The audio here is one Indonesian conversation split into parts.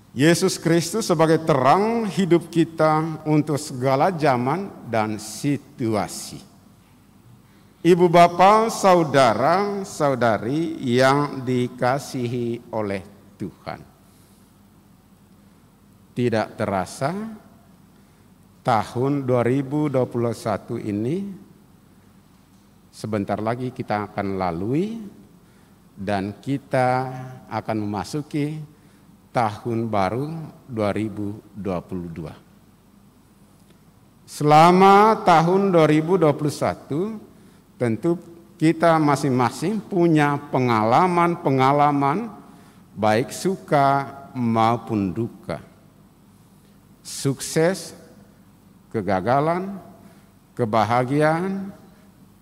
Yesus Kristus sebagai terang hidup kita untuk segala zaman dan situasi. Ibu bapak, saudara, saudari yang dikasihi oleh Tuhan. Tidak terasa tahun 2021 ini sebentar lagi kita akan lalui dan kita akan memasuki tahun baru 2022. Selama tahun 2021 tentu kita masing-masing punya pengalaman-pengalaman baik suka maupun duka. Sukses, kegagalan, kebahagiaan,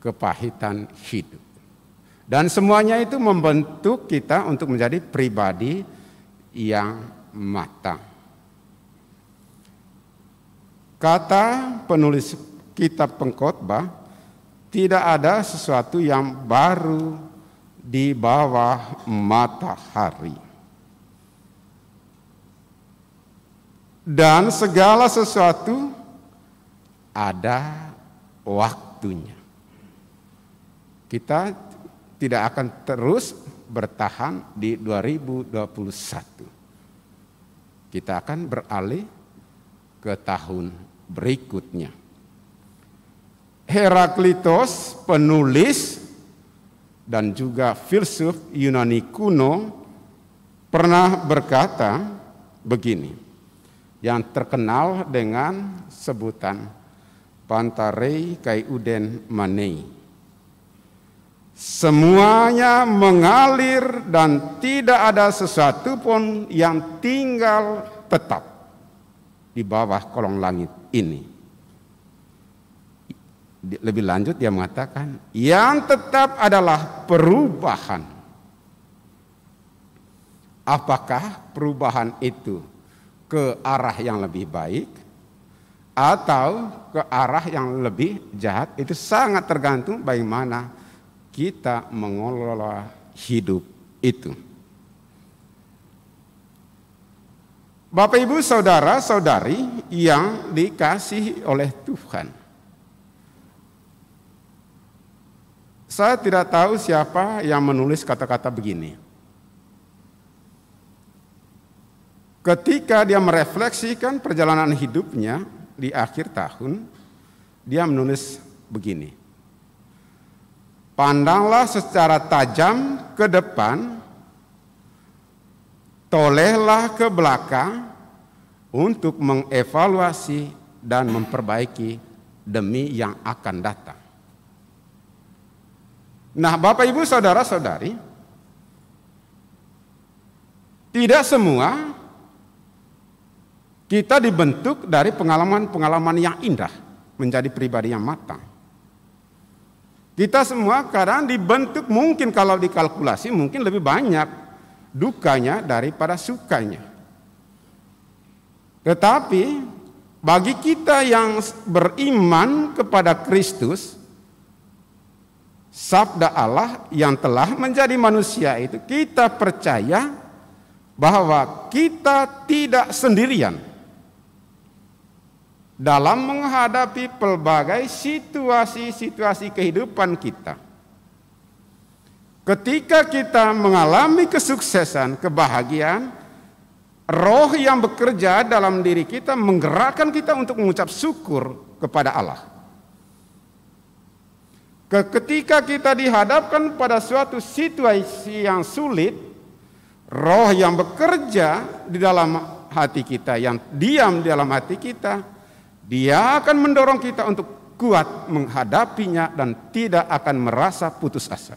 kepahitan hidup. Dan semuanya itu membentuk kita untuk menjadi pribadi yang matang. Kata penulis kitab Pengkhotbah, tidak ada sesuatu yang baru di bawah matahari. Dan segala sesuatu ada waktunya. Kita tidak akan terus bertahan di 2021. Kita akan beralih ke tahun berikutnya. Heraklitos, penulis dan juga filsuf Yunani kuno, pernah berkata begini, yang terkenal dengan sebutan Pantarei kai uden manei. Semuanya mengalir dan tidak ada sesuatu pun yang tinggal tetap di bawah kolong langit ini. Lebih lanjut dia mengatakan, yang tetap adalah perubahan. Apakah perubahan itu ke arah yang lebih baik atau ke arah yang lebih jahat? Itu sangat tergantung bagaimana kita mengelola hidup itu. Bapak, Ibu, saudara, saudari yang dikasihi oleh Tuhan. Saya tidak tahu siapa yang menulis kata-kata begini. Ketika dia merefleksikan perjalanan hidupnya di akhir tahun, dia menulis begini. Pandanglah secara tajam ke depan, tolehlah ke belakang untuk mengevaluasi dan memperbaiki demi yang akan datang. Nah, Bapak, Ibu, saudara, saudari, tidak semua kita dibentuk dari pengalaman-pengalaman yang indah menjadi pribadi yang matang. Kita semua kadang dibentuk, mungkin kalau dikalkulasi mungkin lebih banyak dukanya daripada sukanya. Tetapi bagi kita yang beriman kepada Kristus, sabda Allah yang telah menjadi manusia itu, kita percaya bahwa kita tidak sendirian dalam menghadapi pelbagai situasi-situasi kehidupan kita. Ketika kita mengalami kesuksesan, kebahagiaan, roh yang bekerja dalam diri kita menggerakkan kita untuk mengucap syukur kepada Allah. Ketika kita dihadapkan pada suatu situasi yang sulit, roh yang bekerja di dalam hati kita, yang diam di dalam hati kita, dia akan mendorong kita untuk kuat menghadapinya dan tidak akan merasa putus asa.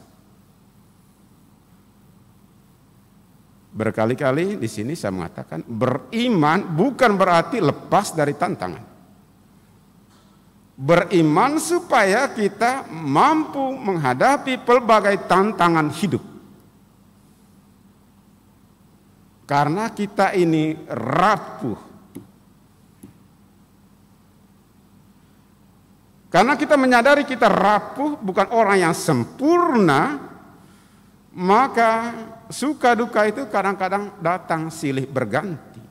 Berkali-kali di sini saya mengatakan, beriman bukan berarti lepas dari tantangan. Beriman supaya kita mampu menghadapi pelbagai tantangan hidup. Karena kita ini rapuh. Karena kita menyadari kita rapuh, bukan orang yang sempurna, maka suka duka itu kadang-kadang datang silih berganti.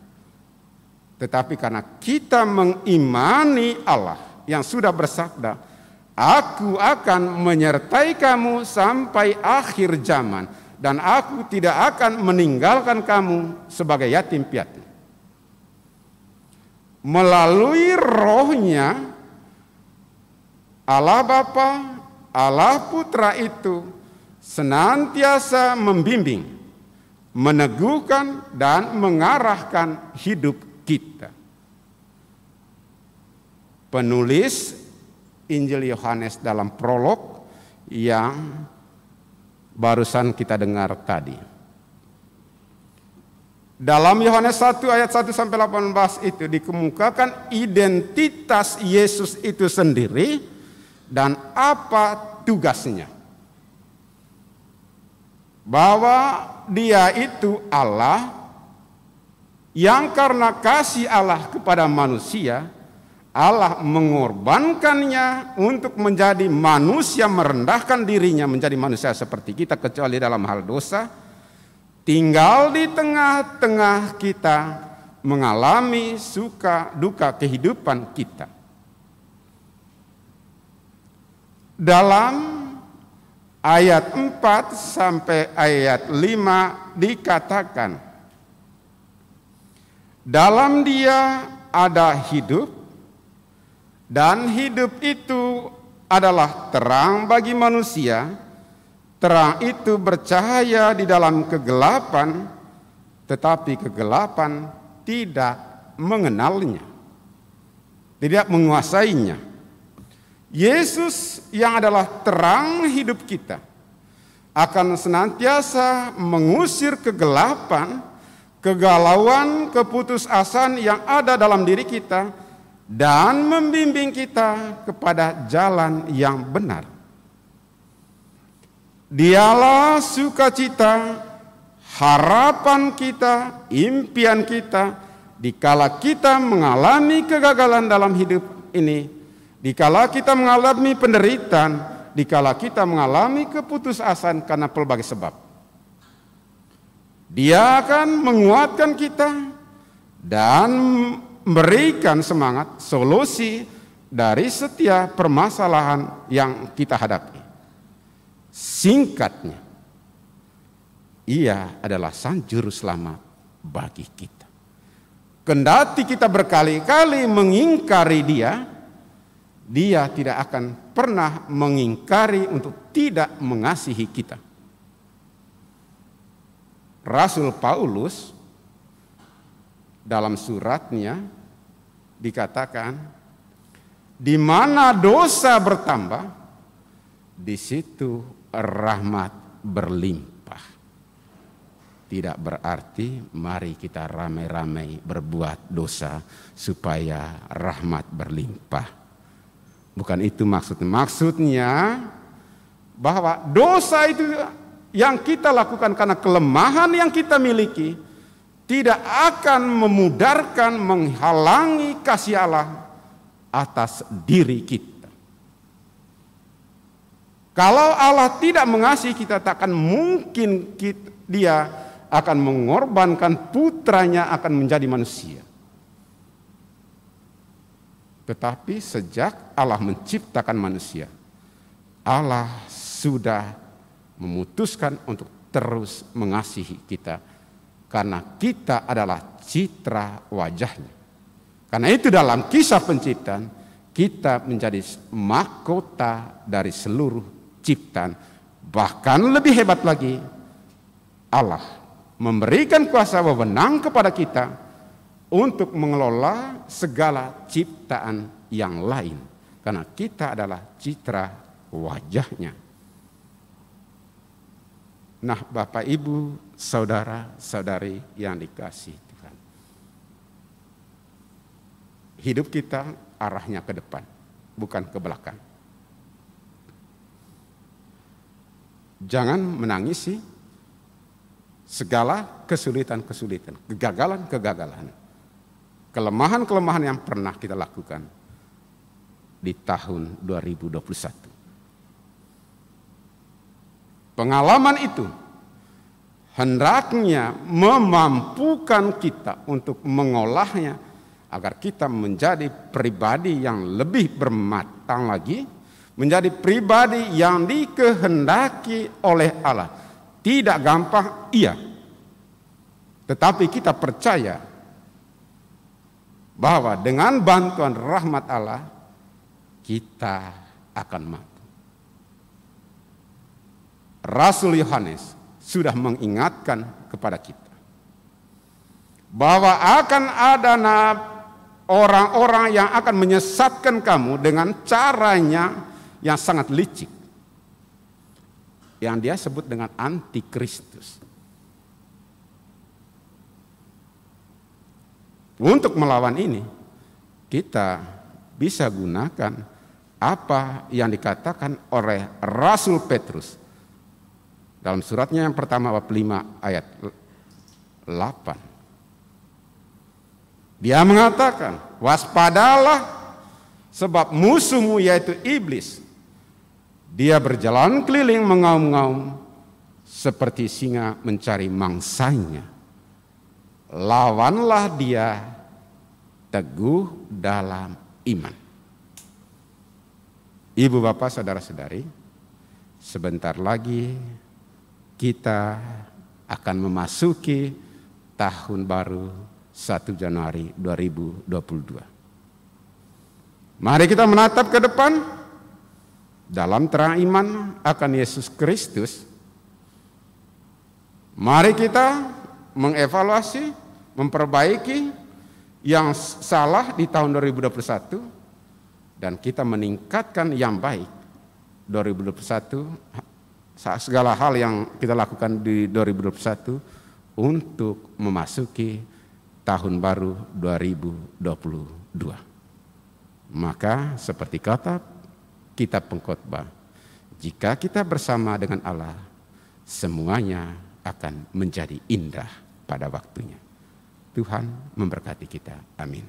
tetapi karena kita mengimani Allah yang sudah bersabda, "Aku akan menyertai kamu sampai akhir zaman, dan aku tidak akan meninggalkan kamu sebagai yatim piatu." Melalui Roh-Nya, Allah Bapa, Allah Putra itu senantiasa membimbing, meneguhkan, dan mengarahkan hidup kita. Penulis Injil Yohanes dalam prolog yang barusan kita dengar tadi. Dalam Yohanes 1 ayat 1 sampai 18 itu dikemukakan identitas Yesus itu sendiri dan apa tugasnya. Bahwa Dia itu Allah yang karena kasih Allah kepada manusia, Allah mengorbankannya untuk menjadi manusia, merendahkan dirinya menjadi manusia seperti kita kecuali dalam hal dosa, tinggal di tengah-tengah kita, mengalami suka duka kehidupan kita. Dalam ayat 4 sampai ayat 5 dikatakan, dalam Dia ada hidup, dan hidup itu adalah terang bagi manusia. Terang itu bercahaya di dalam kegelapan, tetapi kegelapan tidak mengenalnya, tidak menguasainya. Yesus yang adalah terang hidup kita akan senantiasa mengusir kegelapan, kegalauan, keputusasaan yang ada dalam diri kita dan membimbing kita kepada jalan yang benar. Dialah sukacita, harapan kita, impian kita dikala kita mengalami kegagalan dalam hidup ini. Dikala kita mengalami penderitaan, dikala kita mengalami keputusasaan karena pelbagai sebab. Dia akan menguatkan kita dan memberikan semangat solusi dari setiap permasalahan yang kita hadapi. Singkatnya, Ia adalah Sang Juru Selamat bagi kita. Kendati kita berkali-kali mengingkari Dia tidak akan pernah mengingkari untuk tidak mengasihi kita. Rasul Paulus dalam suratnya dikatakan, di mana dosa bertambah, di situ rahmat berlimpah. Tidak berarti mari kita ramai-ramai berbuat dosa supaya rahmat berlimpah. Bukan itu maksudnya. Maksudnya bahwa dosa itu yang kita lakukan karena kelemahan yang kita miliki tidak akan memudarkan, menghalangi kasih Allah atas diri kita. Kalau Allah tidak mengasihi kita, takkan mungkin Dia akan mengorbankan putranya akan menjadi manusia. Tetapi sejak Allah menciptakan manusia, Allah sudah memutuskan untuk terus mengasihi kita karena kita adalah citra wajah-Nya. Karena itu dalam kisah penciptaan kita menjadi mahkota dari seluruh ciptaan. Bahkan lebih hebat lagi, Allah memberikan kuasa wewenang kepada kita untuk mengelola segala ciptaan yang lain. Karena kita adalah citra wajah-Nya. Nah, Bapak, Ibu, Saudara, Saudari yang dikasihi Tuhan. Hidup kita arahnya ke depan, bukan ke belakang. Jangan menangisi segala kesulitan-kesulitan, kegagalan-kegagalan, kelemahan-kelemahan yang pernah kita lakukan di tahun 2021. Pengalaman itu hendaknya memampukan kita untuk mengolahnya agar kita menjadi pribadi yang lebih bermatang lagi, menjadi pribadi yang dikehendaki oleh Allah. Tidak gampang, iya. Tetapi kita percaya bahwa dengan bantuan rahmat Allah, kita akan mampu. Rasul Yohanes sudah mengingatkan kepada kita bahwa akan ada orang-orang yang akan menyesatkan kamu dengan caranya yang sangat licik, yang dia sebut dengan antikristus. Untuk melawan ini, kita bisa gunakan apa yang dikatakan oleh Rasul Petrus dalam suratnya yang pertama bab 5 ayat 8. Dia mengatakan, waspadalah sebab musuhmu yaitu iblis. Dia berjalan keliling mengaum-ngaum seperti singa mencari mangsanya. Lawanlah dia teguh dalam iman. Ibu bapak saudara-saudari, sebentar lagi kita akan memasuki tahun baru 1 Januari 2022. Mari kita menatap ke depan dalam terang iman akan Yesus Kristus. Mari kita mengevaluasi, memperbaiki yang salah di tahun 2021 dan kita meningkatkan yang baik 2021, segala hal yang kita lakukan di 2021 untuk memasuki tahun baru 2022. Maka seperti kata kitab Pengkhotbah, jika kita bersama dengan Allah, semuanya akan menjadi indah pada waktunya. Tuhan memberkati kita. Amin.